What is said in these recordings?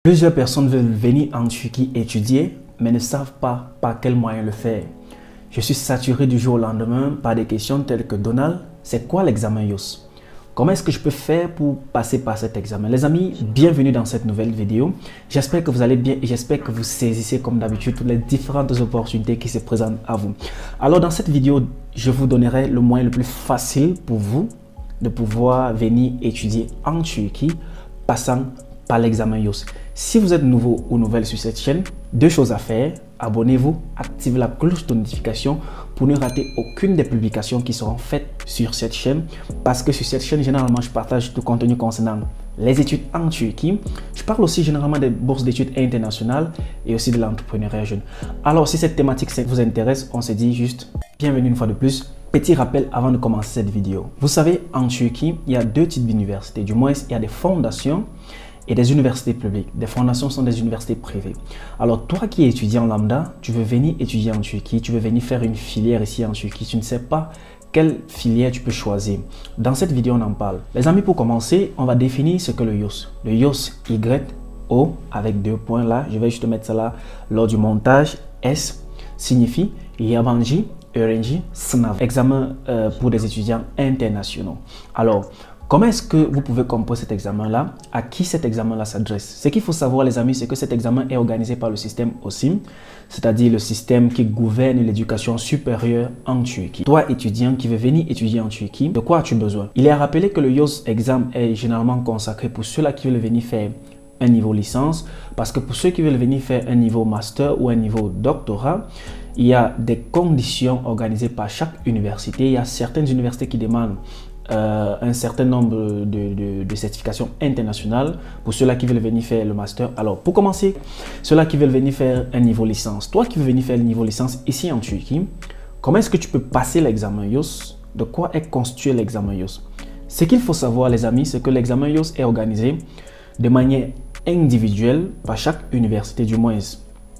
Plusieurs personnes veulent venir en Turquie étudier, mais ne savent pas par quel moyen le faire. Je suis saturé du jour au lendemain par des questions telles que Donald, c'est quoi l'examen IELTS? Comment est-ce que je peux faire pour passer par cet examen? Les amis, bienvenue dans cette nouvelle vidéo. J'espère que vous allez bien et j'espère que vous saisissez comme d'habitude toutes les différentes opportunités qui se présentent à vous. Alors dans cette vidéo, je vous donnerai le moyen le plus facile pour vous de pouvoir venir étudier en Turquie passant par l'examen IELTS. Si vous êtes nouveau ou nouvelle sur cette chaîne, deux choses à faire. Abonnez-vous, activez la cloche de notification pour ne rater aucune des publications qui seront faites sur cette chaîne. Parce que sur cette chaîne, généralement, je partage tout contenu concernant les études en Turquie. Je parle aussi généralement des bourses d'études internationales et aussi de l'entrepreneuriat jeune. Alors, si cette thématique vous intéresse, on se dit juste bienvenue une fois de plus. Petit rappel avant de commencer cette vidéo. Vous savez, en Turquie, il y a deux types d'universités. Du moins, il y a des fondations et des universités publiques. Des fondations sont des universités privées. Alors toi qui es étudiant lambda, tu veux venir étudier en Turquie, tu veux venir faire une filière ici en Turquie, tu ne sais pas quelle filière tu peux choisir. Dans cette vidéo, on en parle. Les amis, pour commencer, on va définir ce que le IELTS. Le IELTS, Y-O, avec deux points là, je vais juste mettre ça là lors du montage. S signifie Yabancı Öğrenci Sınavı, examen pour des étudiants internationaux. Alors, comment est-ce que vous pouvez composer cet examen-là? À qui cet examen-là s'adresse? Ce qu'il faut savoir, les amis, c'est que cet examen est organisé par le système OSIM, c'est-à-dire le système qui gouverne l'éducation supérieure en Turquie. Toi, étudiant qui veut venir étudier en Turquie, de quoi as-tu besoin? Il est à rappeler que le IELTS exam est généralement consacré pour ceux-là qui veulent venir faire un niveau licence, parce que pour ceux qui veulent venir faire un niveau master ou un niveau doctorat, il y a des conditions organisées par chaque université. Il y a certaines universités qui demandent un certain nombre de certifications internationales pour ceux-là qui veulent venir faire le master. Alors, pour commencer, ceux-là qui veulent venir faire un niveau licence. Toi qui veux venir faire le niveau licence ici en Turquie, comment est-ce que tu peux passer l'examen IELTS? De quoi est constitué l'examen IELTS? Ce qu'il faut savoir, les amis, c'est que l'examen IELTS est organisé de manière individuelle par chaque université, du moins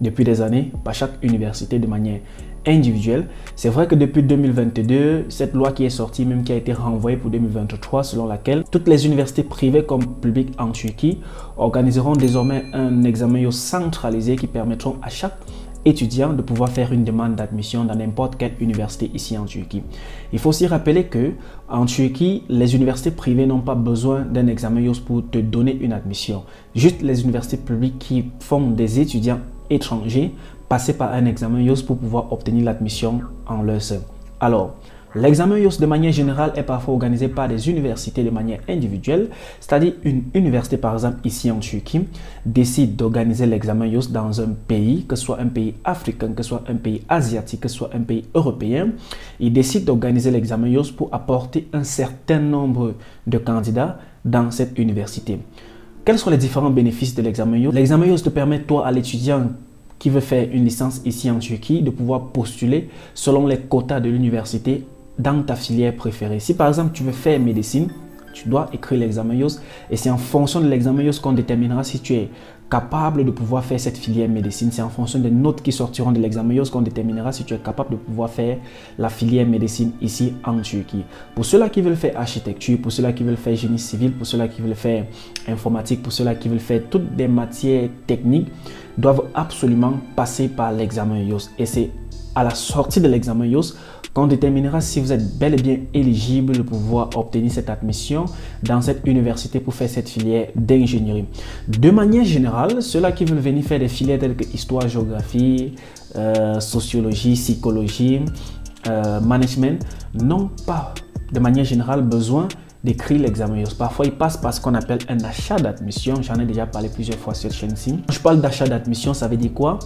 depuis des années, par chaque université de manière individuelle. C'est vrai que depuis 2022, cette loi qui est sortie, même qui a été renvoyée pour 2023, selon laquelle toutes les universités privées comme publiques en Turquie organiseront désormais un examen IELTS centralisé qui permettront à chaque étudiant de pouvoir faire une demande d'admission dans n'importe quelle université ici en Turquie. Il faut aussi rappeler que en Turquie, les universités privées n'ont pas besoin d'un examen IELTS pour te donner une admission. Juste les universités publiques qui font des étudiants étrangers passer par un examen IELTS pour pouvoir obtenir l'admission en leur sein. Alors, l'examen IELTS de manière générale est parfois organisé par des universités de manière individuelle, c'est-à-dire une université par exemple ici en Turquie décide d'organiser l'examen IELTS dans un pays, que ce soit un pays africain, que ce soit un pays asiatique, que ce soit un pays européen. Il décide d'organiser l'examen IELTS pour apporter un certain nombre de candidats dans cette université. Quels sont les différents bénéfices de l'examen IELTS? L'examen IELTS te permet, toi, à l'étudiant qui veut faire une licence ici en Turquie, de pouvoir postuler selon les quotas de l'université dans ta filière préférée. Si par exemple tu veux faire médecine, tu dois écrire l'examen IELTS et c'est en fonction de l'examen IELTS qu'on déterminera si tu es capable de pouvoir faire cette filière médecine. C'est en fonction des notes qui sortiront de l'examen IELTS qu'on déterminera si tu es capable de pouvoir faire la filière médecine ici en Turquie. Pour ceux-là qui veulent faire architecture, pour ceux-là qui veulent faire génie civil, pour ceux-là qui veulent faire informatique, pour ceux-là qui veulent faire toutes des matières techniques, doivent absolument passer par l'examen IELTS. Et c'est à la sortie de l'examen IELTS qu'on déterminera si vous êtes bel et bien éligible pour pouvoir obtenir cette admission dans cette université pour faire cette filière d'ingénierie. De manière générale, ceux-là qui veulent venir faire des filières telles que histoire, géographie, sociologie, psychologie, management, n'ont pas de manière générale besoin d'écrire l'examen IELTS. Parfois, ils passent par ce qu'on appelle un achat d'admission. J'en ai déjà parlé plusieurs fois sur cette chaîne-ci. Quand je parle d'achat d'admission, ça veut dire quoi?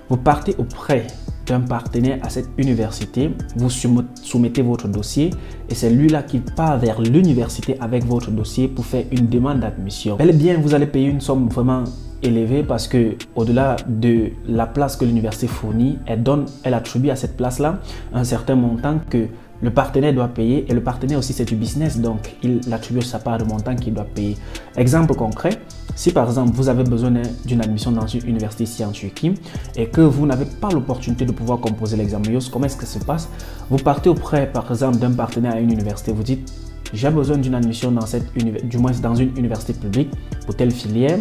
Vous partez auprès d'un partenaire à cette université, vous soumettez votre dossier et c'est lui-là qui part vers l'université avec votre dossier pour faire une demande d'admission. Bel et bien, vous allez payer une somme vraiment élevée parce que au-delà de la place que l'université fournit, elle attribue à cette place-là un certain montant que le partenaire doit payer et le partenaire aussi c'est du business, donc il attribue sa part de montant qu'il doit payer. Exemple concret, si par exemple vous avez besoin d'une admission dans une université ici en Turquie et que vous n'avez pas l'opportunité de pouvoir composer l'examen IELTS, comment est-ce que ça se passe? Vous partez auprès par exemple d'un partenaire à une université, vous dites j'ai besoin d'une admission dans du moins dans une université publique pour telle filière.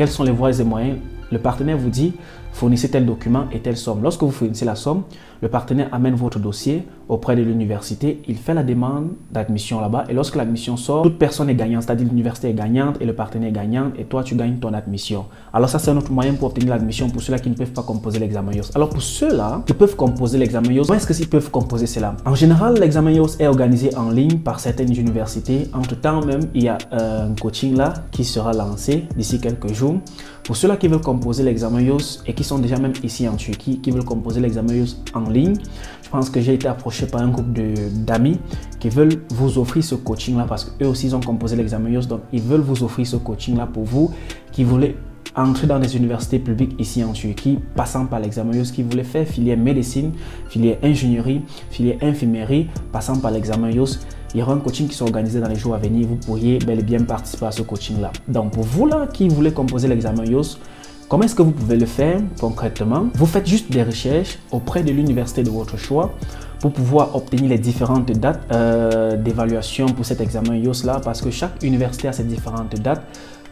quels sont les voies et moyens. Le partenaire vous dit, fournissez tel document et telle somme. Lorsque vous fournissez la somme, le partenaire amène votre dossier auprès de l'université. Il fait la demande d'admission là-bas. Et lorsque l'admission sort, toute personne est gagnante. C'est-à-dire l'université est gagnante et le partenaire est gagnant. Et toi, tu gagnes ton admission. Alors ça, c'est un autre moyen pour obtenir l'admission pour ceux-là qui ne peuvent pas composer l'examen IOS. Alors pour ceux-là qui peuvent composer l'examen IOS, comment est-ce qu'ils peuvent composer cela? En général, l'examen IOS est organisé en ligne par certaines universités. Entre-temps même, il y a un coaching là qui sera lancé d'ici quelques jours. Pour ceux-là qui veulent composer l'examen IOS et qui sont déjà même ici en Turquie, qui veulent composer l'examen IOS en ligne, je pense que j'ai été approché par un groupe d'amis qui veulent vous offrir ce coaching-là parce qu'eux aussi ils ont composé l'examen IOS. Donc, ils veulent vous offrir ce coaching-là pour vous qui voulez entrer dans des universités publiques ici en Turquie, passant par l'examen IOS, qui voulait faire filière médecine, filière ingénierie, filière infirmerie, passant par l'examen IOS. Il y aura un coaching qui sera organisé dans les jours à venir. Vous pourriez bel et bien participer à ce coaching-là. Donc, pour vous là qui voulez composer l'examen IOS, comment est-ce que vous pouvez le faire concrètement? Vous faites juste des recherches auprès de l'université de votre choix pour pouvoir obtenir les différentes dates d'évaluation pour cet examen IOS là, parce que chaque université a ses différentes dates.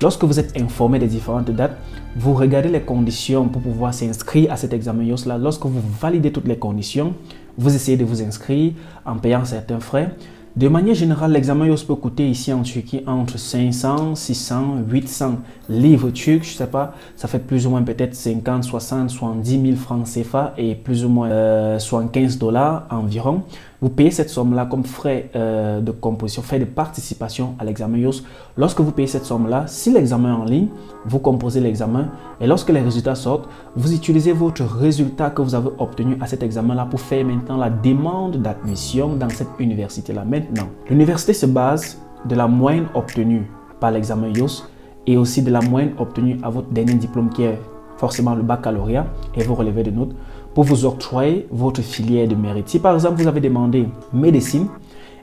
Lorsque vous êtes informé des différentes dates, vous regardez les conditions pour pouvoir s'inscrire à cet examen IOS là. Lorsque vous validez toutes les conditions, vous essayez de vous inscrire en payant certains frais. De manière générale, l'examen IOS peut coûter ici en Turquie entre 500, 600, 800 livres turcs. Je ne sais pas, ça fait plus ou moins peut-être 50, 60, 70 000 francs CFA et plus ou moins 75 $ environ. Vous payez cette somme-là comme frais de composition, frais de participation à l'examen IOS. Lorsque vous payez cette somme-là, si l'examen est en ligne, vous composez l'examen et lorsque les résultats sortent, vous utilisez votre résultat que vous avez obtenu à cet examen-là pour faire maintenant la demande d'admission dans cette université-là. Maintenant, l'université se base de la moyenne obtenue par l'examen IOS et aussi de la moyenne obtenue à votre dernier diplôme qui est forcément le baccalauréat et vos relevés de notes pour vous octroyer votre filière de mérite. Si par exemple vous avez demandé médecine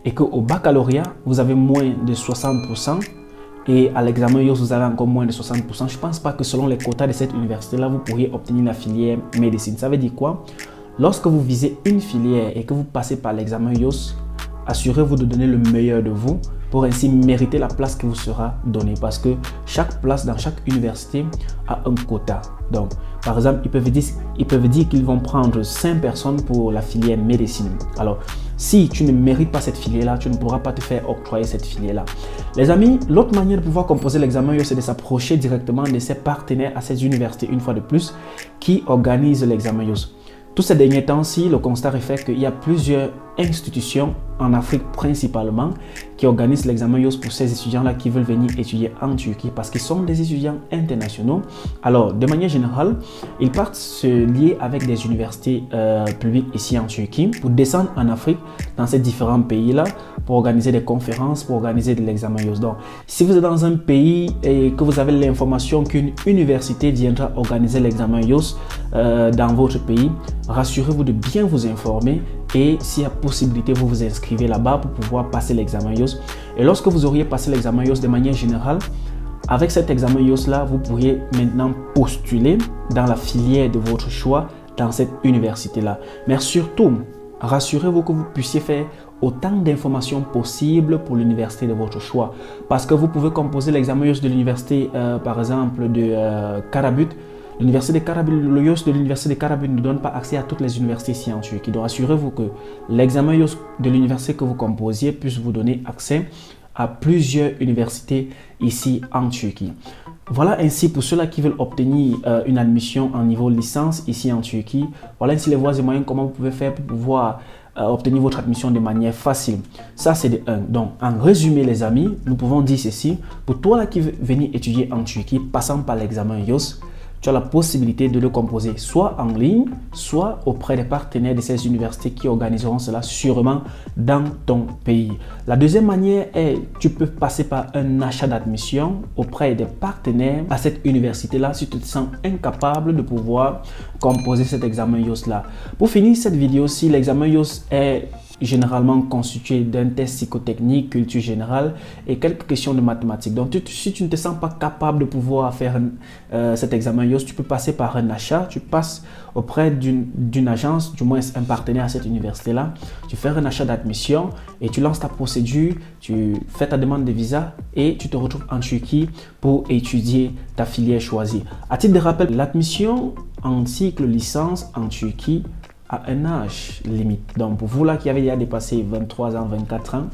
et qu'au baccalauréat vous avez moins de 60% et à l'examen IOS vous avez encore moins de 60%, je ne pense pas que selon les quotas de cette université-là, vous pourriez obtenir la filière médecine. Ça veut dire quoi? Lorsque vous visez une filière et que vous passez par l'examen IOS, assurez-vous de donner le meilleur de vous pour ainsi mériter la place qui vous sera donnée parce que chaque place dans chaque université a un quota. Donc, par exemple, ils peuvent dire qu'ils vont prendre 5 personnes pour la filière médecine. Alors, si tu ne mérites pas cette filière-là, tu ne pourras pas te faire octroyer cette filière-là. Les amis, l'autre manière de pouvoir composer l'examen IOS, c'est de s'approcher directement de ses partenaires à ces universités, une fois de plus, qui organisent l'examen IOS. Tous ces derniers temps-ci, le constat est fait qu'il y a plusieurs institutions en Afrique principalement qui organisent l'examen IOS pour ces étudiants-là qui veulent venir étudier en Turquie parce qu'ils sont des étudiants internationaux. Alors, de manière générale, ils partent se lier avec des universités publiques ici en Turquie pour descendre en Afrique dans ces différents pays-là pour organiser des conférences, pour organiser de l'examen IOS. Donc, si vous êtes dans un pays et que vous avez l'information qu'une université viendra organiser l'examen IOS dans votre pays, rassurez-vous de bien vous informer et s'il y a possibilité, vous vous inscrivez là-bas pour pouvoir passer l'examen IOS. Et lorsque vous auriez passé l'examen IOS de manière générale, avec cet examen IOS-là, vous pourriez maintenant postuler dans la filière de votre choix dans cette université-là. Mais surtout, rassurez-vous que vous puissiez faire autant d'informations possibles pour l'université de votre choix. Parce que vous pouvez composer l'examen IOS de l'université, par exemple, de Karabük. L'université de Karabük, le IOS de l'université de Karabük ne donne pas accès à toutes les universités ici en Turquie. Donc, assurez-vous que l'examen IOS de l'université que vous composiez puisse vous donner accès à plusieurs universités ici en Turquie. Voilà ainsi pour ceux-là qui veulent obtenir une admission en niveau licence ici en Turquie. Voilà ainsi les voies et moyens comment vous pouvez faire pour pouvoir obtenir votre admission de manière facile. Ça, c'est de 1. Donc, en résumé, les amis, nous pouvons dire ceci. Pour toi là qui veux venir étudier en Turquie, passant par l'examen IOS, tu as la possibilité de le composer soit en ligne, soit auprès des partenaires de ces universités qui organiseront cela sûrement dans ton pays. La deuxième manière est, tu peux passer par un achat d'admission auprès des partenaires à cette université-là si tu te sens incapable de pouvoir composer cet examen IOS-là. Pour finir cette vidéo, si l'examen IOS est généralement constitué d'un test psychotechnique, culture générale et quelques questions de mathématiques. Donc, si tu ne te sens pas capable de pouvoir faire cet examen IOS, tu peux passer par un achat. Tu passes auprès d'une agence, du moins un partenaire à cette université-là. Tu fais un achat d'admission et tu lances ta procédure, tu fais ta demande de visa et tu te retrouves en Turquie pour étudier ta filière choisie. À titre de rappel, l'admission en cycle licence en Turquie à un âge limite. Donc pour vous là qui avez déjà dépassé 23 ans, 24 ans,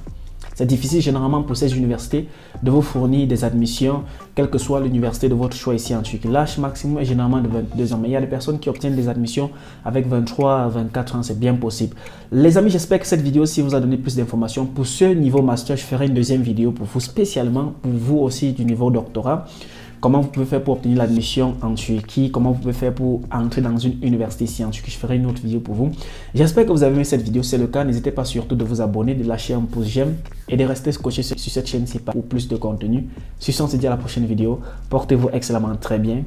c'est difficile généralement pour ces universités de vous fournir des admissions, quelle que soit l'université de votre choix ici en Turquie. L'âge maximum est généralement de 22 ans, mais il y a des personnes qui obtiennent des admissions avec 23 à 24 ans, c'est bien possible. Les amis, j'espère que cette vidéo-ci vous a donné plus d'informations. Pour ce niveau master, je ferai une deuxième vidéo pour vous, spécialement pour vous aussi du niveau doctorat. Comment vous pouvez faire pour obtenir l'admission en Turquie, comment vous pouvez faire pour entrer dans une université ici en Turquie. Je ferai une autre vidéo pour vous. J'espère que vous avez aimé cette vidéo. Si c'est le cas, n'hésitez pas surtout de vous abonner, de lâcher un pouce j'aime et de rester scotché sur cette chaîne-ci pour plus de contenu. Sur ce, on se dit à la prochaine vidéo. Portez-vous excellemment très bien.